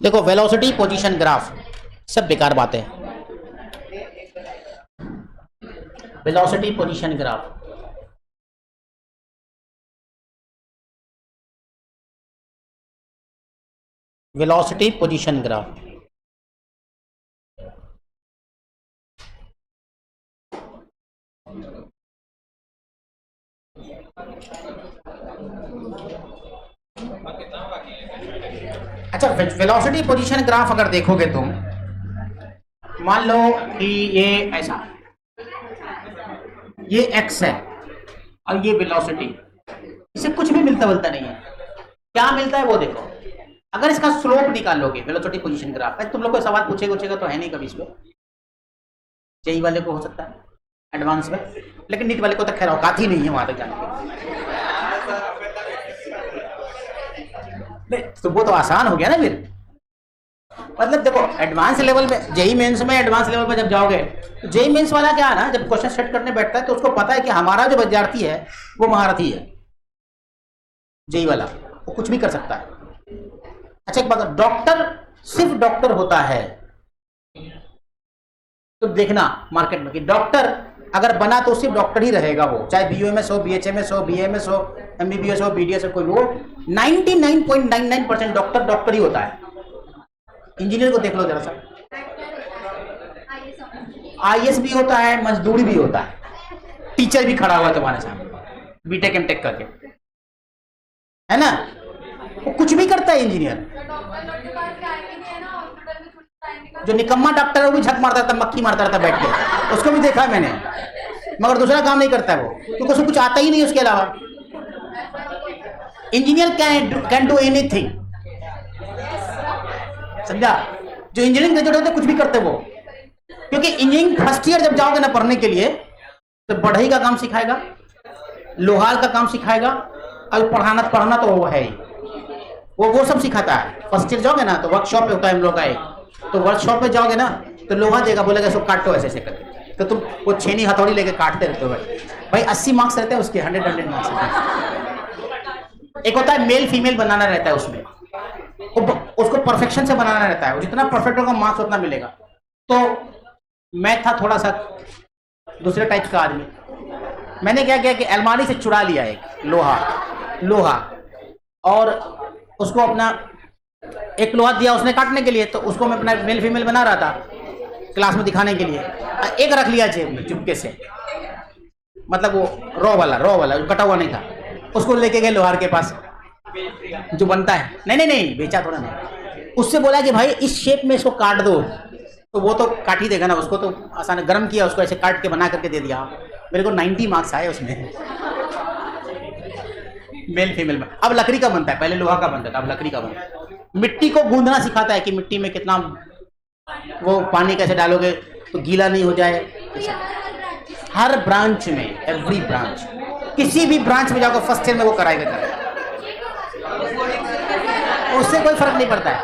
देखो वेलोसिटी पोजीशन ग्राफ सब बेकार बातें हैं। Velocity position graph, velocity position graph, अच्छा वेलोसिटी पोजीशन ग्राफ अगर देखोगे तुम, मान लो कि ये ऐसा, ये x है और ये वेलोसिटी, इसे कुछ भी मिलता जुलता नहीं है। क्या मिलता है वो देखो। अगर इसका स्लोप निकालोगे वेलोसिटी पोजीशन ग्राफ है, तुम लोग को सवाल पूछेगा तो है नहीं कभी इस पे, जेई वाले को हो सकता है एडवांस में, लेकिन नीट वाले को तो खैर औकात ही नहीं है वहां तक जाने के। तो वो तो आसान हो गया ना फिर। मतलब देखो एडवांस लेवल में, जेई मेंस में एडवांस लेवल में जब जाओगे तो जेई मेंस वाला क्या है ना, जब क्वेश्चन सेट करने बैठता है तो उसको पता है कि हमारा जो विद्यार्थी है वो महारथी है। जेई वाला वो कुछ भी कर सकता है। अच्छा एक बात, डॉक्टर सिर्फ डॉक्टर होता है तो देखना मार्केट में कि डॉक्टर अगर बना तो सिर्फ डॉक्टर ही रहेगा वो, चाहे बीयूएमएस हो, बीएचएमएस हो, बीएमएस हो, एमबीबीएस हो, बीडीएस हो, कोई वो 99.99% डॉक्टर ही होता है। इंजीनियर को देख लो जरा सा, आईएएस भी होता है, मजदूरी भी होता है, टीचर भी खड़ा हुआ है तुम्हारे सामने बीटेक एमटेक करके, है ना, वो कुछ भी करता है इंजीनियर। जो निकम्मा डॉक्टर है वो भी झक मारता रहता, मक्खी मारता रहता बैठ के, उसको भी देखा है मैंने, मगर दूसरा काम नहीं करता है वो, क्योंकि उसको कुछ आता ही नहीं उसके अलावा। इंजीनियर कैन डू एनीथिंग, समझा। जो इंजीनियरिंग ग्रेजुएट होते कुछ भी करते वो, क्योंकि इंजीनियरिंग फर्स्ट ईयर जब जाओगे ना पढ़ने के लिए तो बढ़ई का काम सिखाएगा, लोहार का काम सिखाएगा, और पढ़ना तो वो है ही, वो सब सिखाता है। फर्स्ट ईयर जाओगे ना तो वर्कशॉप पे होता है हम लोग का एक, तो वर्कशॉप पे जाओगे ना तो लोहा देगा, बोलेगा इसको काटो ऐसे ऐसे करके, तो तुम वो छेनी हथौड़ी लेके काटते रहते हो भाई 80 मार्क्स रहते हैं उसके, 100 मार्क्स रहते हैं। एक होता है मेल फीमेल बनाना रहता है उसमें, उसको परफेक्शन से बनाना रहता है, जितना परफेक्ट होगा मार्क्स उतना मिलेगा। तो मैं था थोड़ा सा दूसरे टाइप का आदमी, मैंने क्या किया कि अलमारी से चुरा लिया एक लोहा और उसको अपना एक लोहा दिया उसने काटने के लिए, तो उसको मैं अपना मेल फीमेल बना रहा था क्लास में दिखाने के लिए। एक रख लिया जेब में चुपके से, मतलब वो रॉ वाला कटा हुआ नहीं था, उसको लेके गए लोहार के पास जो बनता है, नहीं बेचा थोड़ा नहीं, उससे बोला कि भाई इस शेप में इसको काट दो, तो वो तो काट ही देगा ना, उसको तो आसान, गर्म किया उसको ऐसे काट के बना करके दे दिया। मेरे को 90 मार्क्स आए उसमें मेल फीमेल में। अब लकड़ी का बनता है, पहले लोहा का बनता था, अब लकड़ी का बनता है। मिट्टी को गूंदना सिखाता है कि मिट्टी में कितना वो पानी कैसे डालोगे तो गीला नहीं हो जाए। हर ब्रांच में, एवरी ब्रांच, किसी भी ब्रांच में जाकर फर्स्ट ईयर में वो कराएगा, उससे कोई फर्क नहीं पड़ता है।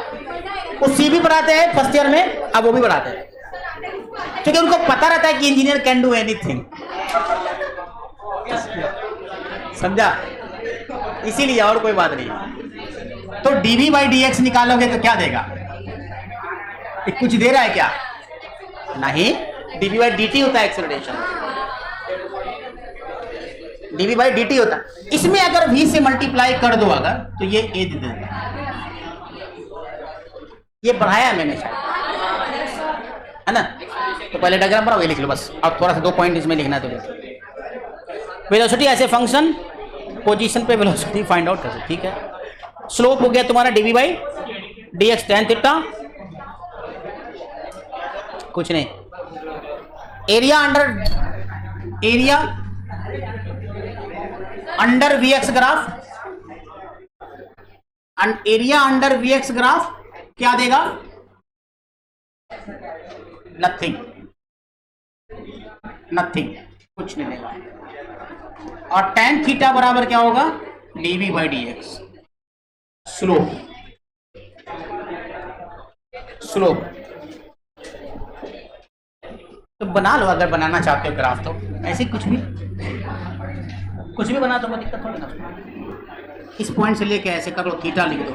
वो सी भी पढ़ाते हैं फर्स्ट ईयर में, अब वो भी पढ़ाते हैं, क्योंकि उनको पता रहता है कि इंजीनियर कैन डू एनीथिंग, समझा, इसीलिए, और कोई बात नहीं। तो dv बाई dx निकालोगे तो क्या देगा, कुछ दे रहा है क्या, नहीं, dv बाई dt होता है एक्सेलरेशन, dv बाई dt होता है। इसमें अगर v से मल्टीप्लाई कर दो अगर, तो ये a दे देगा, ये बढ़ाया मैंने शायद, है ना। तो पहले डायग्राम बनाओ, ये लिख लो बस, अब थोड़ा सा 2 पॉइंट इसमें लिखना है तो। वेलोसिटी ऐसे फंक्शन, पोजीशन पे वेलोसिटी फाइंड आउट कर, ठीक है। स्लोप हो गया तुम्हारा dv by dx tan theta, कुछ नहीं। Area under vx graph, area under vx graph क्या देगा, नथिंग, कुछ नहीं देगा। और tan थीटा बराबर क्या होगा, dv by dx, slope. Slope. तो बना लो अगर बनाना चाहते हो ग्राफ, तो ऐसे कुछ भी बना दो, कोई दिक्कत थोड़ी ना। इस पॉइंट से लेके ऐसे कर लो, थीटा लिख दो।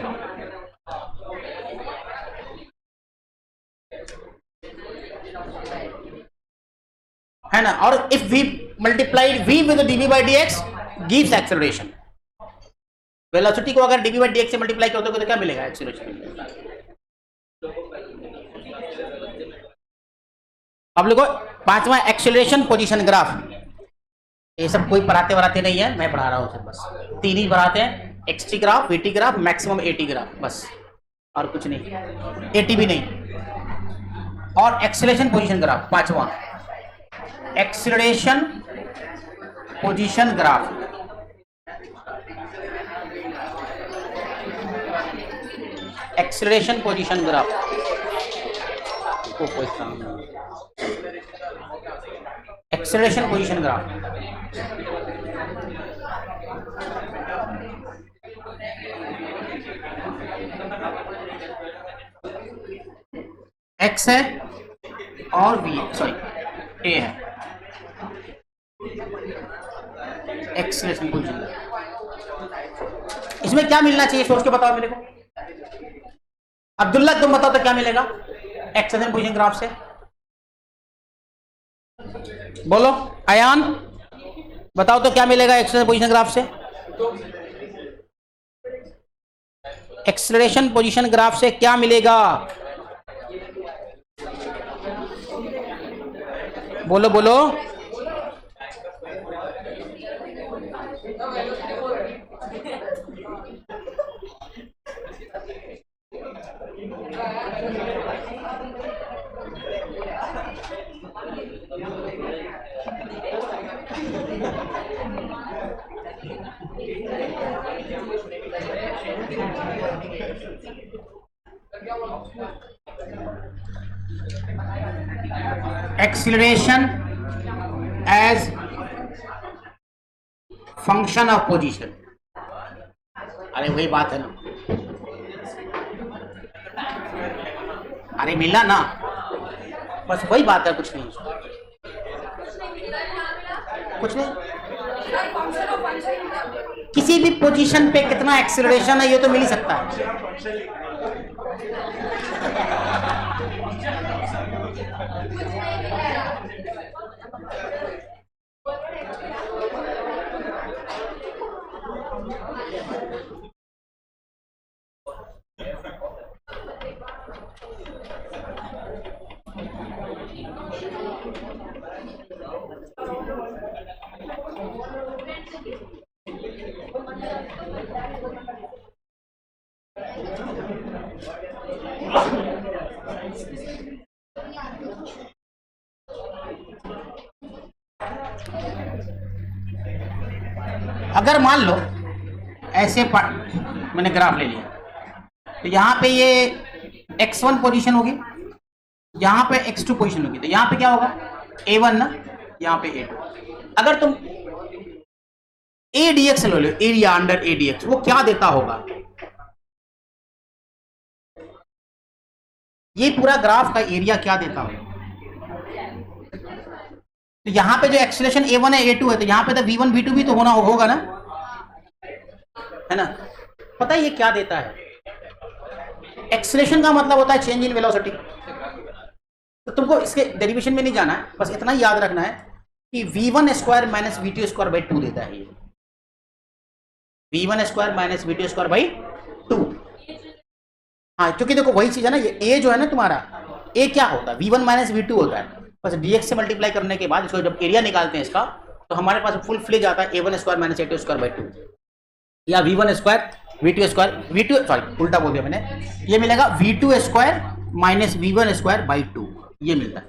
है ना। और if we multiplied v with dv by dx gives acceleration. Velocity को अगर dv by dx से मल्टीप्लाई करते हो तो क्या मिलेगा? एक्सेलरेशन। अब लोगों पांचवा एक्सेलरेशन पोजीशन ग्राफ। ये सब कोई पढ़ाते नहीं है, मैं पढ़ा रहा हूँ सिर्फ, बस 3 ही पढ़ाते हैं, xt graph, vt graph, maximum at graph, बस और कुछ नहीं, at भी नहीं। और एक्सेलरेशन पोजीशन ग्राफ पांचवा, acceleration position graph. Acceleration position graph को कोई काम नहीं। एक्सेलरेशन पोजीशन ग्राफ x है और v सॉरी a है। एक्सेलरेशन पोजीशन, इसमें क्या मिलना चाहिए सोच के बताओ मेरे को। अब्दुल्ला तुम बताओ तो क्या मिलेगा एक्सेलरेशन पोजीशन ग्राफ से? बोलो अयान, बताओ तो क्या मिलेगा एक्सेलरेशन पोजीशन ग्राफ से? एक्सेलरेशन पोजीशन ग्राफ से क्या मिलेगा? बोलो बोलो। Acceleration as function of position. अरे वही बात है ना, अरे मिला ना, बस वही बात है, कुछ नहीं कुछ नहीं। किसी भी पोजीशन पे कितना एक्सीलरेशन है ये तो मिल ही सकता है। अगर मान लो ऐसे मैंने ग्राफ ले लिया, तो यहाँ पे ये x1 पोजीशन होगी, यहाँ पे x2 पोजीशन होगी, तो यहाँ पे क्या होगा a1 ना, यहाँ पे a2। अगर तुम a dx low, area under a dx, वो क्या देता होगा? ये पूरा ग्राफ का एरिया क्या देता होगा? तो यहाँ पे जो एक्सेलरेशन a1 है a2 है, तो यहाँ पे तो v1 v2 भी तो होगा ना, है ना। पता है ये क्या देता है? एक्सेलरेशन का मतलब होता है चेंज इन वेलोसिटी। तो तुमको इसके डेरिवेशन में नहीं जाना है, बस इतना ही याद रखना है कि v1 square minus v2 square by 2 देता है ये, v1 square minus v2 square by 2। हाँ, क्योंकि देखो वही चीज है ना, ये a जो है ना तुम्हारा, a क्या होता है? v1 माइनस v2 होता है। बस dx से मल्टीप्लाई करने के बाद इसको जब एरिया निकालते हैं इसका, तो हमारे पास फुल फ्लेज आता है a1 square minus a2 square by 2, या v1 square v2 square, v2 sorry उल्टा बोल दिया मैंने, ये मिलेगा v2 square minus v1 square by 2, ये मिलता है।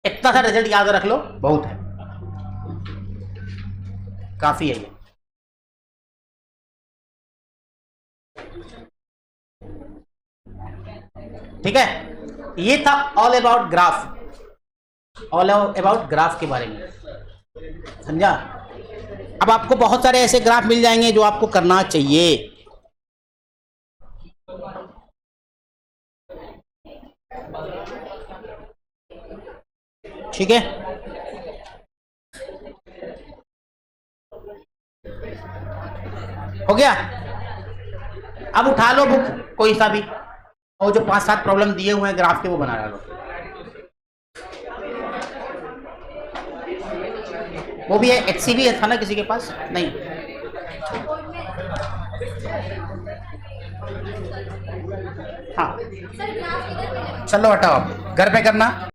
इतना सा रिजल्ट याद रख लो, बहुत है, काफी है ये। ठीक है, ये था all about graph, all about graph के बारे में, समझा। अब आपको बहुत सारे ऐसे ग्राफ मिल जाएंगे जो आपको करना चाहिए। ठीक है, हो गया। अब उठा लो बुक कोई सा भी, और जो 5-7 प्रॉब्लम दिए हुए हैं ग्राफ के वो बना डालो। वो भी है, HC भी था ना किसी के पास? नहीं, हाँ सर ग्राफ किधर मिलेगा? चलो हटाओ, अब घर पे करना।